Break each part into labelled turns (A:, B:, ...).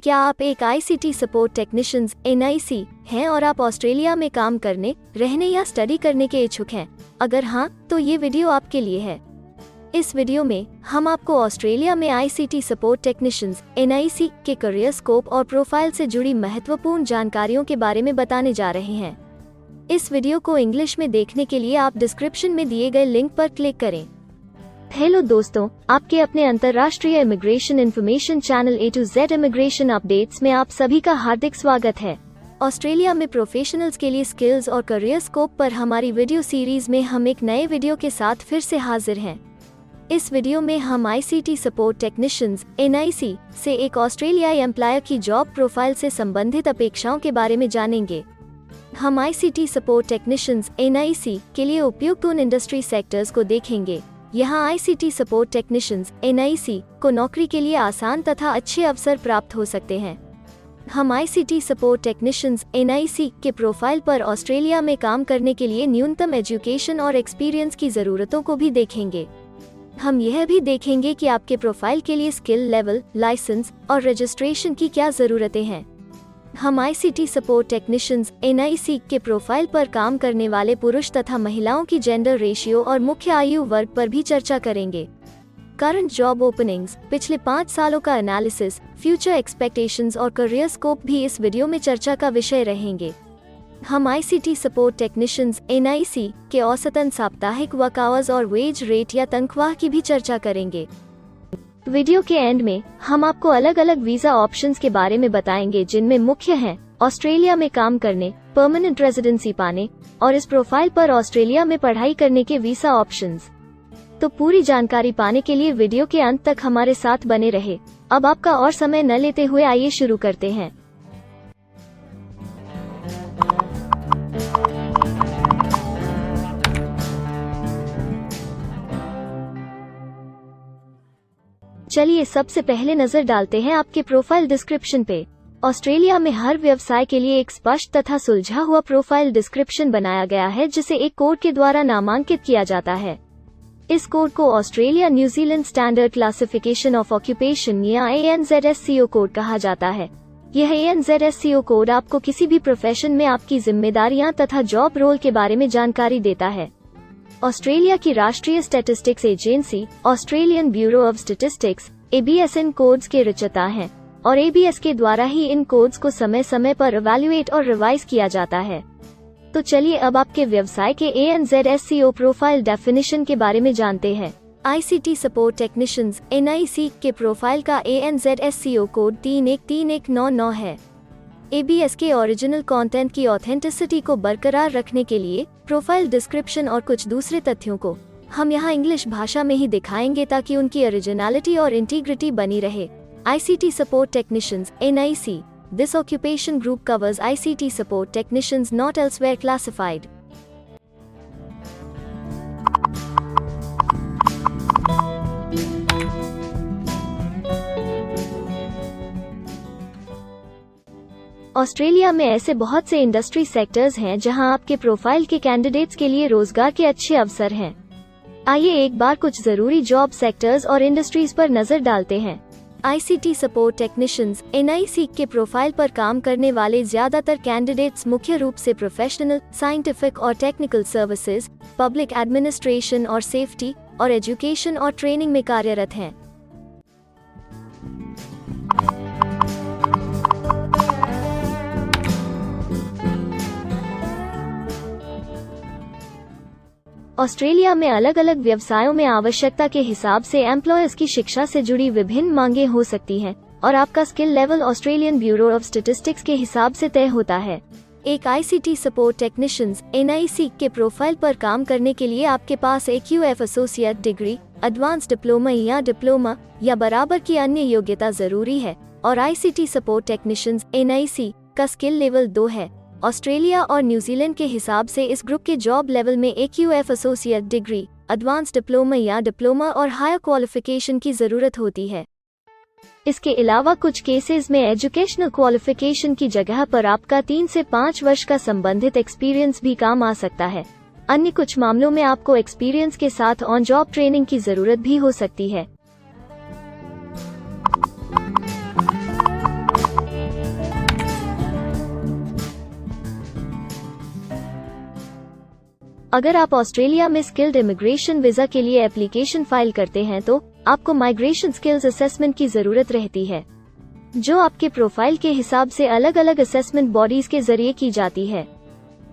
A: क्या आप एक आईसीटी सपोर्ट टेक्नीशियंस (NIC) हैं और आप ऑस्ट्रेलिया में काम करने, रहने या स्टडी करने के इच्छुक हैं? अगर हाँ, तो ये वीडियो आपके लिए है। इस वीडियो में हम आपको ऑस्ट्रेलिया में आईसीटी सपोर्ट टेक्नीशियंस (NIC) के करियर स्कोप और प्रोफाइल से जुड़ी महत्वपूर्ण जानकारियों के बारे में बताने जा रहे हैं। इस वीडियो को इंग्लिश में देखने के लिए आप डिस्क्रिप्शन में दिए गए लिंक पर क्लिक करें। हेलो दोस्तों, आपके अपने अंतर्राष्ट्रीय immigration information channel A to Z immigration updates में आप सभी का हार्दिक स्वागत है। ऑस्ट्रेलिया में प्रोफेशनल्स के लिए स्किल्स और करियर स्कोप पर हमारी वीडियो सीरीज में हम एक नए वीडियो के साथ फिर से हाजिर हैं। इस वीडियो में हम आईसीटी सपोर्ट टेक्नीशियंस (NIC) से एक ऑस्ट्रेलियाई एम्प्लॉयर की जॉब प्रोफाइल से संबंधित अपेक्षाओं के बारे में जानेंगे। हम आईसीटी सपोर्ट टेक्नीशियंस (NIC) के लिए उपयुक्त उन इंडस्ट्री सेक्टर्स को देखेंगे। यहाँ आईसीटी सपोर्ट टेक्नीशियंस (NIC) को नौकरी के लिए आसान तथा अच्छे अवसर प्राप्त हो सकते हैं। हम आईसीटी सपोर्ट टेक्नीशियंस (NIC) के प्रोफाइल पर ऑस्ट्रेलिया में काम करने के लिए न्यूनतम एजुकेशन और एक्सपीरियंस की ज़रूरतों को भी देखेंगे। हम यह भी देखेंगे कि आपके प्रोफाइल के लिए स्किल लेवल, लाइसेंस और रजिस्ट्रेशन की क्या ज़रूरतें हैं। हम आईसीटी सपोर्ट टेक्नीशियंस (NIC) के प्रोफाइल पर काम करने वाले पुरुष तथा महिलाओं की जेंडर रेशियो और मुख्य आयु वर्ग पर भी चर्चा करेंगे। करंट जॉब ओपनिंग्स, पिछले 5 सालों का एनालिसिस, फ्यूचर एक्सपेक्टेशंस और करियर स्कोप भी इस वीडियो में चर्चा का विषय रहेंगे। हम आईसीटी सपोर्ट टेक्नीशियंस (NIC) के औसतन साप्ताहिक वर्क आवर्स और वेज रेट या तनख्वाह की भी चर्चा करेंगे। वीडियो के एंड में हम आपको अलग अलग वीजा ऑप्शंस के बारे में बताएंगे, जिनमें मुख्य हैं ऑस्ट्रेलिया में काम करने, परमानेंट रेजिडेंसी पाने और इस प्रोफाइल पर ऑस्ट्रेलिया में पढ़ाई करने के वीजा ऑप्शंस। तो पूरी जानकारी पाने के लिए वीडियो के अंत तक हमारे साथ बने रहे। अब आपका और समय न लेते हुए आइए शुरू करते हैं। चलिए सबसे पहले नजर डालते हैं आपके प्रोफाइल डिस्क्रिप्शन पे। ऑस्ट्रेलिया में हर व्यवसाय के लिए एक स्पष्ट तथा सुलझा हुआ प्रोफाइल डिस्क्रिप्शन बनाया गया है, जिसे एक कोड के द्वारा नामांकित किया जाता है। इस कोड को Australia New Zealand standard classification of occupation या ANZSCO कोड कहा जाता है। यह ANZSCO कोड आपको किसी भी प्रोफेशन में आपकी जिम्मेदारियां तथा जॉब रोल के बारे में जानकारी देता है। ऑस्ट्रेलिया की राष्ट्रीय statistics agency Australian bureau of statistics ABS in codes के रचयिता हैं और ABS के द्वारा ही इन कोड्स को समय समय पर इवैल्यूएट और रिवाइज किया जाता है। तो चलिए अब आपके व्यवसाय के ANZSCO प्रोफाइल डेफिनेशन के बारे में जानते हैं। आईसीटी सपोर्ट टेक्नीशियंस (NIC) के प्रोफाइल का ANZSCO कोड 313199 है। ABS के ओरिजिनल कंटेंट की ऑथेंटिसिटी को बरकरार रखने के लिए प्रोफाइल डिस्क्रिप्शन और कुछ दूसरे तथ्यों को हम यहाँ इंग्लिश भाषा में ही दिखाएंगे, ताकि उनकी ओरिजिनलिटी और इंटीग्रिटी बनी रहे। ICT support technicians (NIC) this occupation group covers ICT support technicians not elsewhere classified. Australia में ऐसे बहुत से इंडस्ट्री सेक्टर्स हैं जहां आपके प्रोफाइल के कैंडिडेट्स के लिए रोजगार के अच्छे अवसर हैं। आइए एक बार कुछ जरूरी जॉब सेक्टर्स और इंडस्ट्रीज पर नजर डालते हैं। आईसीटी सपोर्ट टेक्नीशियंस (NIC) के प्रोफाइल पर काम करने वाले ज्यादातर कैंडिडेट्स मुख्य रूप से प्रोफेशनल, साइंटिफिक और टेक्निकल सर्विसेज, पब्लिक एडमिनिस्ट्रेशन और सेफ्टी और एजुकेशन और ट्रेनिंग में कार्यरत हैं। ऑस्ट्रेलिया में अलग अलग व्यवसायों में आवश्यकता के हिसाब से एम्प्लॉयर्स की शिक्षा से जुड़ी विभिन्न मांगें हो सकती हैं और आपका skill level Australian bureau of statistics के हिसाब से तय होता है। एक आईसीटी सपोर्ट टेक्नीशियंस (NIC) के प्रोफाइल पर काम करने के लिए आपके पास AQF associate degree, advance diploma या बराबर की अन्य योग्यता जरूरी है और आईसीटी सपोर्ट टेक्नीशियंस (NIC) का स्किल लेवल 2 है। ऑस्ट्रेलिया और न्यूजीलैंड के हिसाब से इस ग्रुप के जॉब लेवल में AQF associate degree, advance diploma और हायर क्वालिफिकेशन की जरूरत होती है। इसके अलावा कुछ केसेस में एजुकेशनल क्वालिफिकेशन की जगह पर आपका 3 से 5 वर्ष का संबंधित एक्सपीरियंस भी काम आ सकता है। अन्य कुछ मामलों में आपको एक्सपीरियंस के साथ ऑन जॉब ट्रेनिंग की जरूरत भी हो सकती है। अगर आप ऑस्ट्रेलिया में स्किल्ड इमिग्रेशन वीजा के लिए एप्लीकेशन फाइल करते हैं तो आपको माइग्रेशन स्किल्स असेसमेंट की जरूरत रहती है, जो आपके प्रोफाइल के हिसाब से अलग अलग असेसमेंट बॉडीज के जरिए की जाती है।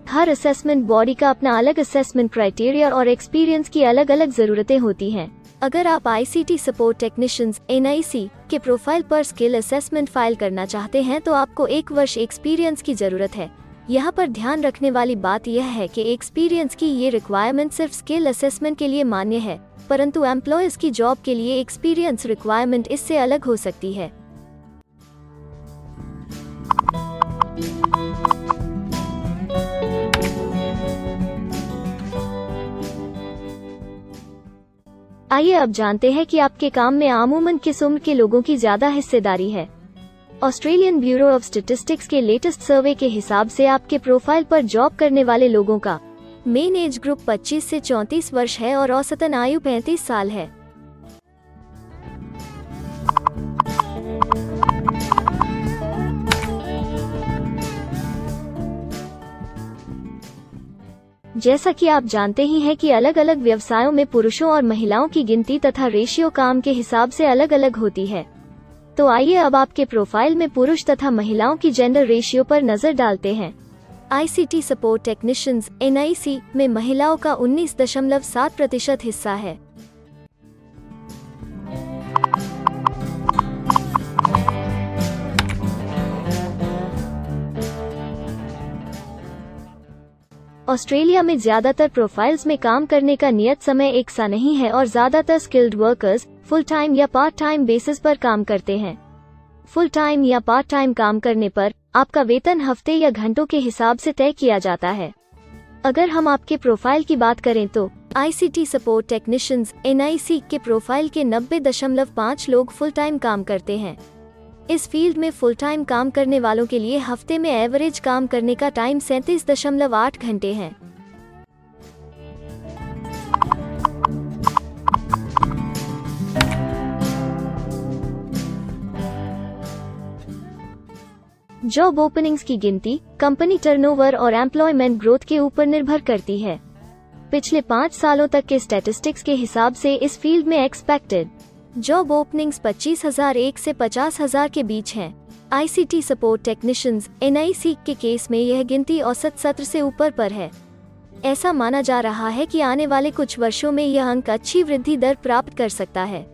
A: हर असेसमेंट बॉडी का अपना अलग असेसमेंट क्राइटेरिया और एक्सपीरियंस की अलग अलग जरूरतें होती हैं। अगर आप ICT सपोर्ट टेक्नीशियंस NIC के प्रोफाइल पर स्किल असेसमेंट फाइल करना चाहते हैं तो आपको 1 वर्ष एक्सपीरियंस की जरूरत है। यहाँ पर ध्यान रखने वाली बात यह है कि एक्सपीरियंस की ये रिक्वायरमेंट सिर्फ स्किल असेसमेंट के लिए मान्य है, परंतु एम्प्लॉयर्स की जॉब के लिए एक्सपीरियंस रिक्वायरमेंट इससे अलग हो सकती है। आइए अब जानते हैं कि आपके काम में आमूमन किस उम्र के लोगों की ज्यादा हिस्सेदारी है। ऑस्ट्रेलियन ब्यूरो ऑफ स्टैटिस्टिक्स के लेटेस्ट सर्वे के हिसाब से आपके प्रोफाइल पर जॉब करने वाले लोगों का मेन एज ग्रुप 25 से 34 वर्ष है और औसतन आयु 35 साल है। जैसा कि आप जानते ही हैं कि अलग अलग व्यवसायों में पुरुषों और महिलाओं की गिनती तथा रेशियो काम के हिसाब से अलग अलग होती है। तो आइए अब आपके प्रोफाइल में पुरुष तथा महिलाओं की जेंडर रेशियो पर नजर डालते हैं। ICT सपोर्ट टेक्नीशियंस NIC में महिलाओं का 19.7% हिस्सा है। ऑस्ट्रेलिया में ज्यादातर प्रोफाइल्स में काम करने का नियत समय एक सा नहीं है और ज्यादातर स्किल्ड वर्कर्स फुल टाइम या पार्ट टाइम बेसिस पर काम करते हैं। फुल टाइम या पार्ट टाइम काम करने पर आपका वेतन हफ्ते या घंटों के हिसाब से तय किया जाता है। अगर हम आपके प्रोफाइल की बात करें तो ICT सपोर्ट टेक्नीशियंस NIC के प्रोफाइल के 90.5 लोग फुल टाइम काम करते हैं। इस फील्ड में फुल टाइम काम करने वालों के लिए हफ्ते में एवरेज काम करने का टाइम 37.8 घंटे है। जॉब ओपनिंग्स की गिनती कंपनी टर्नओवर और एम्प्लॉयमेंट ग्रोथ के ऊपर निर्भर करती है। पिछले 5 सालों तक के स्टैटिस्टिक्स के हिसाब से इस फील्ड में एक्सपेक्टेड जॉब ओपनिंग्स 25,001 से 50,000 के बीच हैं। ICT सपोर्ट टेक्नीशियंस NIC के केस में यह गिनती औसत सत्र से ऊपर पर है। ऐसा माना जा रहा है कि आने वाले कुछ वर्षों में यह अंक अच्छी वृद्धि दर प्राप्त कर सकता है।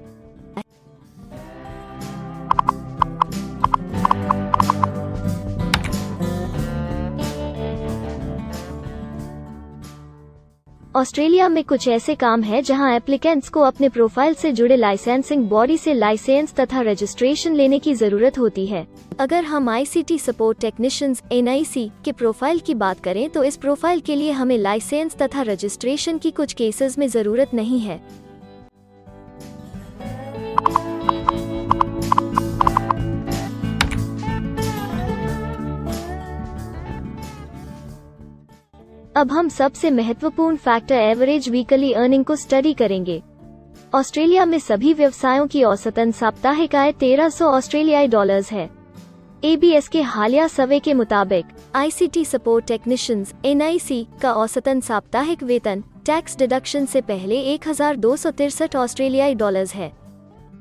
A: ऑस्ट्रेलिया में कुछ ऐसे काम हैं जहां एप्लीकेंट्स को अपने प्रोफाइल से जुड़े लाइसेंसिंग बॉडी से लाइसेंस तथा रजिस्ट्रेशन लेने की जरूरत होती है। अगर हम ICT सपोर्ट टेक्नीशियंस NIC के प्रोफाइल की बात करें तो इस प्रोफाइल के लिए हमें लाइसेंस तथा रजिस्ट्रेशन की कुछ केसेस में जरूरत नहीं है। अब हम सबसे महत्वपूर्ण फैक्टर एवरेज वीकली अर्निंग को स्टडी करेंगे। ऑस्ट्रेलिया में सभी व्यवसायों की औसतन साप्ताहिक आय 1300 ऑस्ट्रेलियाई डॉलर्स है। ABS के हालिया सर्वे के मुताबिक ICT सपोर्ट टेक्नीशियंस NIC का औसतन साप्ताहिक वेतन टैक्स डिडक्शन से पहले 1263 ऑस्ट्रेलियाई डॉलर्स है,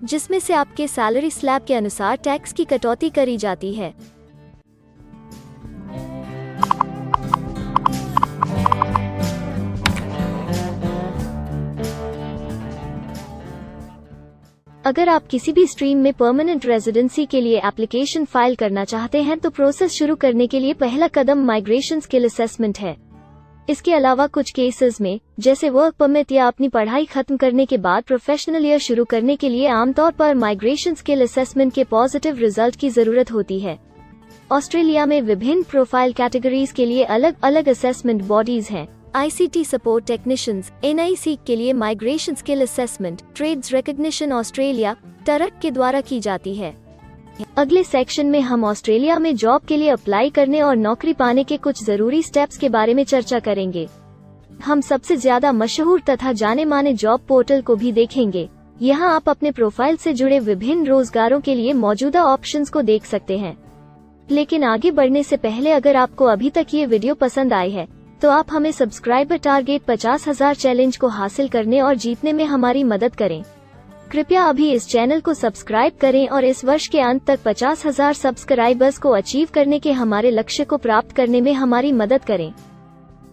A: जिसमें से आपके सैलरी स्लैब के अनुसार टैक्स की कटौती करी जाती है। अगर आप किसी भी स्ट्रीम में परमानेंट रेजिडेंसी के लिए एप्लीकेशन फाइल करना चाहते हैं तो प्रोसेस शुरू करने के लिए पहला कदम माइग्रेशन स्किल असेसमेंट है। इसके अलावा कुछ केसेस में जैसे वर्क परमिट या अपनी पढ़ाई खत्म करने के बाद प्रोफेशनल ईयर शुरू करने के लिए आमतौर पर माइग्रेशन स्किल असेसमेंट के पॉजिटिव रिजल्ट की जरूरत होती है। ऑस्ट्रेलिया में विभिन्न प्रोफाइल कैटेगरीज के लिए अलग अलग असेसमेंट बॉडीज हैं। ICT सपोर्ट टेक्नीशियंस NIC के लिए migration skill assessment trades recognition Australia टरक के द्वारा की जाती है। अगले सेक्शन में हम ऑस्ट्रेलिया में जॉब के लिए अप्लाई करने और नौकरी पाने के कुछ जरूरी स्टेप्स के बारे में चर्चा करेंगे। हम सबसे ज्यादा मशहूर तथा जाने माने जॉब पोर्टल को भी देखेंगे। यहाँ आप अपने प्रोफाइल से जुड़े विभिन्न रोजगारों के लिए मौजूदा ऑप्शंस को देख सकते हैं। लेकिन आगे बढ़ने से पहले अगर आपको अभी तक ये वीडियो पसंद आई है तो आप हमें सब्सक्राइबर टारगेट 50,000 चैलेंज को हासिल करने और जीतने में हमारी मदद करें। कृपया अभी इस चैनल को सब्सक्राइब करें और इस वर्ष के अंत तक 50,000 सब्सक्राइबर्स को अचीव करने के हमारे लक्ष्य को प्राप्त करने में हमारी मदद करें।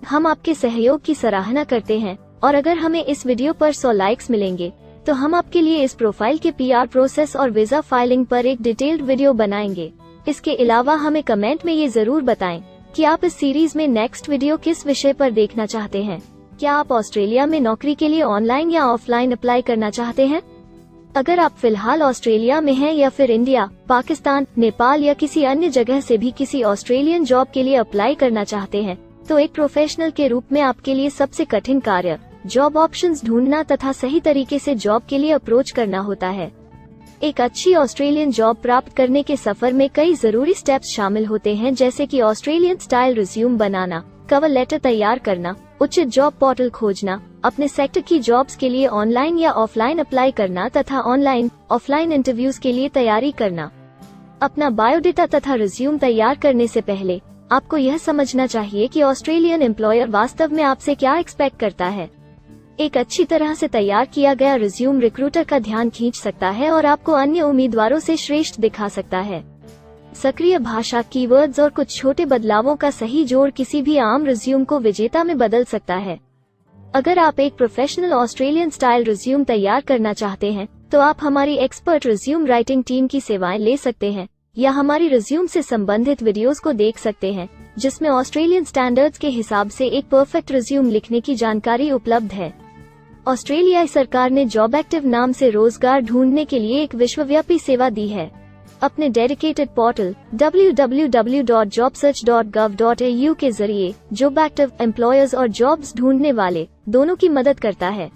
A: हम आपके सहयोग की सराहना करते हैं और अगर हमें इस वीडियो पर 100 लाइक्स मिलेंगे तो हम आपके लिए इस प्रोफाइल के PR प्रोसेस और वीजा फाइलिंग पर एक डिटेल्ड वीडियो बनाएंगे। इसके अलावा हमें कमेंट में ये जरूर बताएं कि आप इस सीरीज में नेक्स्ट वीडियो किस विषय पर देखना चाहते हैं। क्या आप ऑस्ट्रेलिया में नौकरी के लिए ऑनलाइन या ऑफलाइन अप्लाई करना चाहते हैं? अगर आप फिलहाल ऑस्ट्रेलिया में हैं या फिर इंडिया, पाकिस्तान, नेपाल या किसी अन्य जगह से भी किसी ऑस्ट्रेलियन जॉब के लिए अप्लाई करना चाहते हैं, तो एक प्रोफेशनल के रूप में आपके लिए सबसे कठिन कार्य जॉब ऑप्शंस ढूंढना तथा सही तरीके से जॉब के लिए अप्रोच करना होता है। एक अच्छी ऑस्ट्रेलियन जॉब प्राप्त करने के सफर में कई जरूरी स्टेप्स शामिल होते हैं, जैसे कि ऑस्ट्रेलियन स्टाइल रिज्यूम बनाना, कवर लेटर तैयार करना, उचित जॉब पोर्टल खोजना, अपने सेक्टर की जॉब्स के लिए ऑनलाइन या ऑफलाइन अप्लाई करना तथा ऑनलाइन ऑफलाइन इंटरव्यूज के लिए तैयारी करना। अपना बायोडेटा तथा रिज्यूम तैयार करने से पहले आपको यह समझना चाहिए कि ऑस्ट्रेलियन एम्प्लॉयर वास्तव में आपसे क्या एक्सपेक्ट करता है। एक अच्छी तरह से तैयार किया गया रिज्यूम रिक्रूटर का ध्यान खींच सकता है और आपको अन्य उम्मीदवारों से श्रेष्ठ दिखा सकता है। सक्रिय भाषा, कीवर्ड्स और कुछ छोटे बदलावों का सही जोड़ किसी भी आम रिज्यूम को विजेता में बदल सकता है। अगर आप एक प्रोफेशनल ऑस्ट्रेलियन स्टाइल रिज्यूम तैयार करना चाहते हैं, तो आप हमारी एक्सपर्ट रिज्यूम राइटिंग टीम की सेवाएं ले सकते हैं या हमारी रिज्यूम से संबंधित वीडियोस को देख सकते हैं, जिसमें ऑस्ट्रेलियन स्टैंडर्ड्स के हिसाब से एक परफेक्ट रिज्यूम लिखने की जानकारी उपलब्ध है। ऑस्ट्रेलियाई सरकार ने जॉब एक्टिव नाम से रोजगार ढूंढने के लिए एक विश्वव्यापी सेवा दी है। अपने डेडिकेटेड पोर्टल www.jobsearch.gov.au के जरिए जॉब एक्टिव एम्प्लॉयर्स और जॉब्स ढूंढने वाले दोनों की मदद करता है।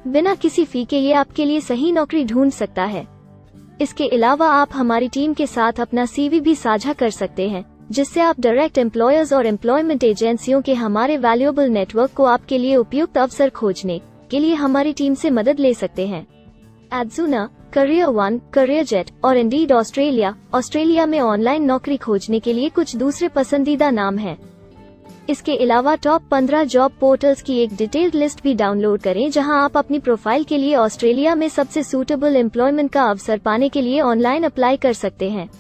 A: बिना किसी फी के ये आपके लिए सही नौकरी ढूंढ सकता है। इसके अलावा आप हमारी टीम के साथ अपना CV भी साझा कर सकते हैं, जिससे आप डायरेक्ट एम्प्लॉयर्स और एम्प्लॉयमेंट एजेंसियों के हमारे वैल्यूएबल नेटवर्क को आपके लिए उपयुक्त अवसर खोजने के लिए हमारी टीम से मदद ले सकते हैं। एडजुना, करियर वन, करियर जेट और इंडीड ऑस्ट्रेलिया में ऑनलाइन नौकरी खोजने के लिए कुछ दूसरे पसंदीदा नाम हैं। इसके अलावा टॉप 15 जॉब पोर्टल्स की एक डिटेल्ड लिस्ट भी डाउनलोड करें, जहां आप अपनी प्रोफाइल के लिए ऑस्ट्रेलिया में सबसे सूटेबल एम्प्लॉयमेंट का अवसर पाने के लिए ऑनलाइन अप्लाई कर सकते हैं।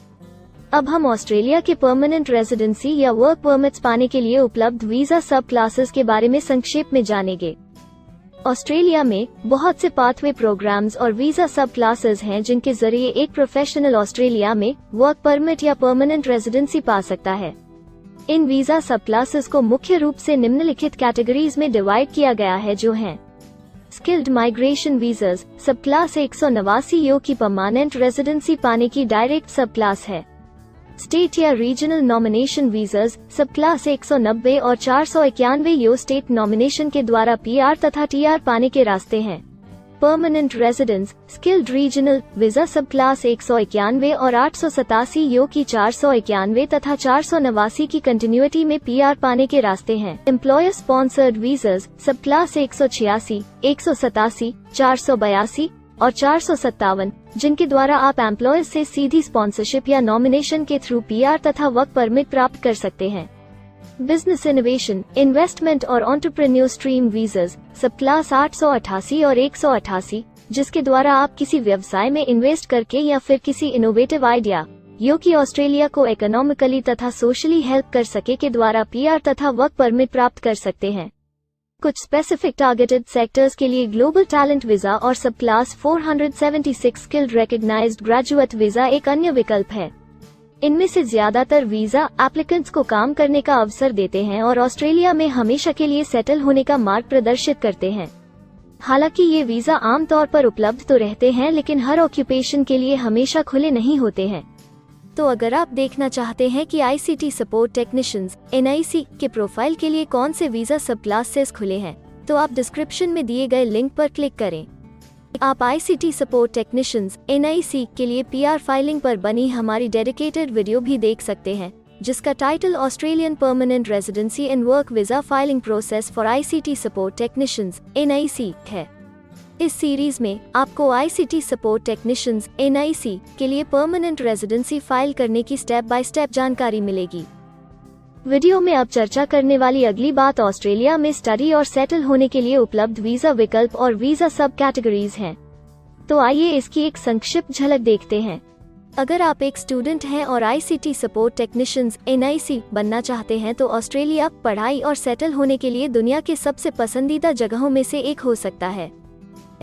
A: अब हम ऑस्ट्रेलिया के परमानेंट रेजिडेंसी या वर्क परमिट्स पाने के लिए उपलब्ध वीजा सब क्लासेस के बारे में संक्षेप में जानेंगे। ऑस्ट्रेलिया में बहुत से पाथवे प्रोग्राम्स और वीजा सब क्लासेस हैं, जिनके जरिए एक प्रोफेशनल ऑस्ट्रेलिया में वर्क परमिट या परमानेंट रेजिडेंसी पा सकता है। इन वीजा सब क्लासेस को मुख्य रूप से निम्नलिखित कैटेगरीज में डिवाइड किया गया है, जो हैं स्किल्ड माइग्रेशन वीजास सब क्लास 189 यो की परमानेंट रेजिडेंसी पाने की डायरेक्ट सब क्लास है। स्टेट या रीजनल नॉमिनेशन वीजास सब क्लास 190 और 491 यो स्टेट नॉमिनेशन के द्वारा PR तथा TR पाने के रास्ते हैं। Permanent residence skilled regional visa सब क्लास 191 और 887 यो की 491 तथा 489 की कंटिन्यूटी में PR पाने के रास्ते हैं। एम्प्लॉयर स्पॉन्सर्ड वीजास सब क्लास 186, 187, 482 और 457, जिनके द्वारा आप एम्प्लॉयर से सीधी स्पॉन्सरशिप या नॉमिनेशन के थ्रू PR तथा वर्क परमिट प्राप्त कर सकते हैं। बिजनेस इनोवेशन, इन्वेस्टमेंट और एंटरप्रेन्योर स्ट्रीम वीजास सब क्लास 888 और 188, जिसके द्वारा आप किसी व्यवसाय में इन्वेस्ट करके या फिर किसी इनोवेटिव आइडिया यो कि ऑस्ट्रेलिया को इकोनॉमिकली तथा सोशली हेल्प कर सके के द्वारा PR तथा वर्क परमिट प्राप्त कर सकते हैं। कुछ स्पेसिफिक टारगेटेड सेक्टर्स के लिए ग्लोबल टैलेंट वीजा और subclass 476 skilled recognized graduate visa एक अन्य विकल्प है। इनमें से ज्यादातर वीजा एप्लीकेंट्स को काम करने का अवसर देते हैं और ऑस्ट्रेलिया में हमेशा के लिए सेटल होने का मार्ग प्रदर्शित करते हैं। हालांकि ये वीजा आमतौर पर उपलब्ध तो रहते हैं, लेकिन हर ऑक्यूपेशन के लिए हमेशा खुले नहीं होते हैं। तो अगर आप देखना चाहते हैं कि ICT सपोर्ट टेक्नीशियंस NIC के प्रोफाइल के लिए कौन से वीजा सब क्लासेस खुले हैं, तो आप डिस्क्रिप्शन में दिए गए लिंक पर क्लिक करें। आप ICT सपोर्ट टेक्नीशियंस NIC के लिए PR फाइलिंग पर बनी हमारी डेडिकेटेड वीडियो भी देख सकते हैं, जिसका title Australian permanent residency and work visa filing process for ICT support technicians NIC है। इस सीरीज में आपको ICT सपोर्ट टेक्नीशियंस NIC के लिए परमानेंट रेजिडेंसी फाइल करने की स्टेप बाय स्टेप जानकारी मिलेगी। वीडियो में अब चर्चा करने वाली अगली बात ऑस्ट्रेलिया में स्टडी और सेटल होने के लिए उपलब्ध वीजा विकल्प और वीजा सब कैटेगरीज हैं। तो आइए इसकी एक संक्षिप्त झलक देखते हैं। अगर आप एक स्टूडेंट हैं और ICT सपोर्ट टेक्नीशियंस NIC बनना चाहते हैं तो ऑस्ट्रेलिया पढ़ाई और सेटल होने के लिए दुनिया के सबसे पसंदीदा जगहों में से एक हो सकता है।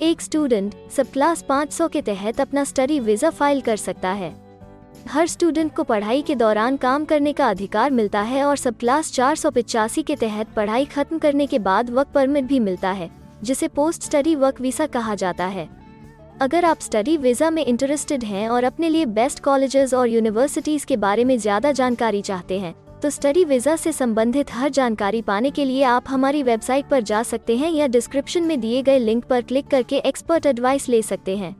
A: एक स्टूडेंट सब क्लास 500 के तहत अपना स्टडी वीजा फाइल कर सकता है। हर स्टूडेंट को पढ़ाई के दौरान काम करने का अधिकार मिलता है और सब क्लास 485 के तहत पढ़ाई खत्म करने के बाद वर्क परमिट भी मिलता है, जिसे पोस्ट स्टडी वर्क वीसा कहा जाता है। अगर आप स्टडी वीजा में इंटरेस्टेड हैं और अपने लिए बेस्ट कॉलेजेस और यूनिवर्सिटीज के बारे में ज्यादा जानकारी चाहते हैं तो स्टडी वीजा से संबंधित हर जानकारी पाने के लिए आप हमारी वेबसाइट पर जा सकते हैं या डिस्क्रिप्शन में दिए गए लिंक पर क्लिक करके एक्सपर्ट एडवाइस ले सकते हैं।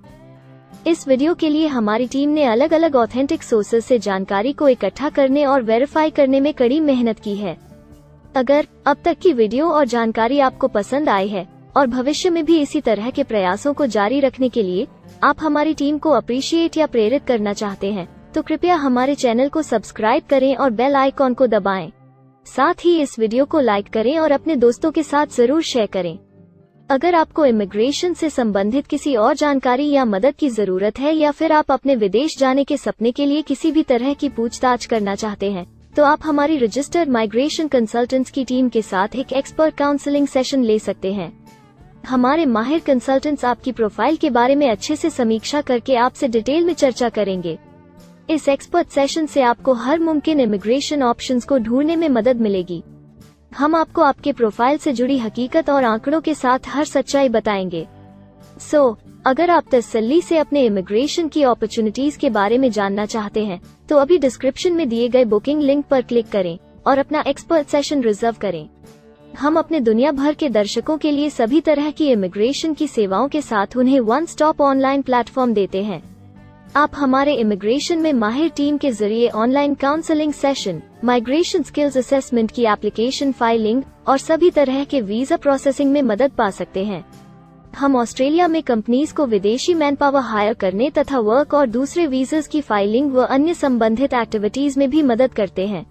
A: इस वीडियो के लिए हमारी टीम ने अलग अलग ऑथेंटिक सोर्सेज से जानकारी को इकट्ठा करने और वेरीफाई करने में कड़ी मेहनत की है। अगर अब तक की वीडियो और जानकारी आपको पसंद आई है और भविष्य में भी इसी तरह के प्रयासों को जारी रखने के लिए आप हमारी टीम को अप्रिशिएट या प्रेरित करना चाहते हैं तो कृपया हमारे चैनल को सब्सक्राइब करें और बेल आइकॉन को दबाएं। साथ ही इस वीडियो को लाइक करें और अपने दोस्तों के साथ जरूर शेयर करें। अगर आपको इमिग्रेशन से संबंधित किसी और जानकारी या मदद की जरूरत है या फिर आप अपने विदेश जाने के सपने के लिए किसी भी तरह की पूछताछ करना चाहते हैं तो आप हमारी रजिस्टर्ड माइग्रेशन कंसल्टेंट्स की टीम के साथ एक एक्सपर्ट काउंसलिंग सेशन ले सकते हैं। हमारे माहिर कंसल्टेंट्स आपकी प्रोफाइल के बारे में अच्छे से समीक्षा करके आपसे डिटेल में चर्चा करेंगे। इस एक्सपर्ट सेशन से आपको हर मुमकिन इमिग्रेशन ऑप्शंस को ढूंढने में मदद मिलेगी। हम आपको आपके प्रोफाइल से जुड़ी हकीकत और आंकड़ों के साथ हर सच्चाई बताएंगे। अगर आप तसल्ली से अपने इमिग्रेशन की अपॉर्चुनिटीज के बारे में जानना चाहते हैं तो अभी डिस्क्रिप्शन में दिए गए बुकिंग लिंक पर क्लिक करें और अपना एक्सपर्ट सेशन रिजर्व करें। हम अपने दुनिया भर के दर्शकों के लिए सभी तरह की इमिग्रेशन की सेवाओं के साथ उन्हें वन स्टॉप ऑनलाइन प्लेटफॉर्म देते हैं। आप हमारे इमिग्रेशन में माहिर टीम के जरिए online counselling session, migration skills assessment की एप्लीकेशन फाइलिंग और सभी तरह के वीजा प्रोसेसिंग में मदद पा सकते हैं। हम ऑस्ट्रेलिया में कंपनीज को विदेशी मैन पावर हायर करने तथा वर्क और दूसरे वीजास की फाइलिंग व अन्य संबंधित एक्टिविटीज में भी मदद करते हैं।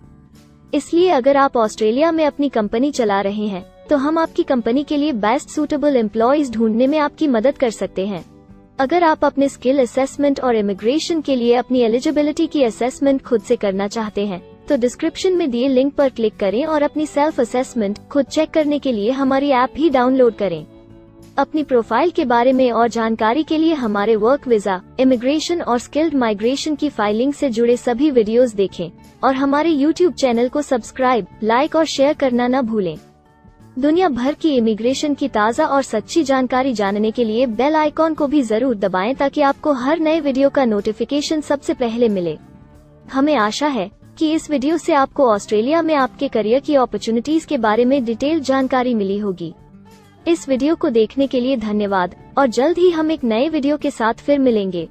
A: इसलिए अगर आप ऑस्ट्रेलिया में अपनी कंपनी चला रहे हैं तो हम आपकी कंपनी के लिए बेस्ट सूटेबल एम्प्लॉयज ढूंढने में आपकी मदद कर सकते हैं। अगर आप अपने स्किल असेसमेंट और इमिग्रेशन के लिए अपनी एलिजिबिलिटी की असेसमेंट खुद से करना चाहते हैं तो डिस्क्रिप्शन में दिए लिंक पर क्लिक करें और अपनी सेल्फ असेसमेंट खुद चेक करने के लिए हमारी ऐप भी डाउनलोड करें। अपनी प्रोफाइल के बारे में और जानकारी के लिए हमारे वर्क वीजा, इमिग्रेशन और स्किल्ड माइग्रेशन की फाइलिंग से जुड़े सभी वीडियोस देखें और हमारे YouTube चैनल को सब्सक्राइब, लाइक और शेयर करना न भूलें। दुनिया भर की इमिग्रेशन की ताज़ा और सच्ची जानकारी जानने के लिए बेल आइकॉन को भी जरूर दबाएं ताकि आपको हर नए वीडियो का नोटिफिकेशन सबसे पहले मिले। हमें आशा है कि इस वीडियो से आपको ऑस्ट्रेलिया में आपके करियर की अपॉर्चुनिटीज के बारे में डिटेल जानकारी मिली होगी। इस वीडियो को देखने के लिए धन्यवाद और जल्द ही हम एक नए वीडियो के साथ फिर मिलेंगे।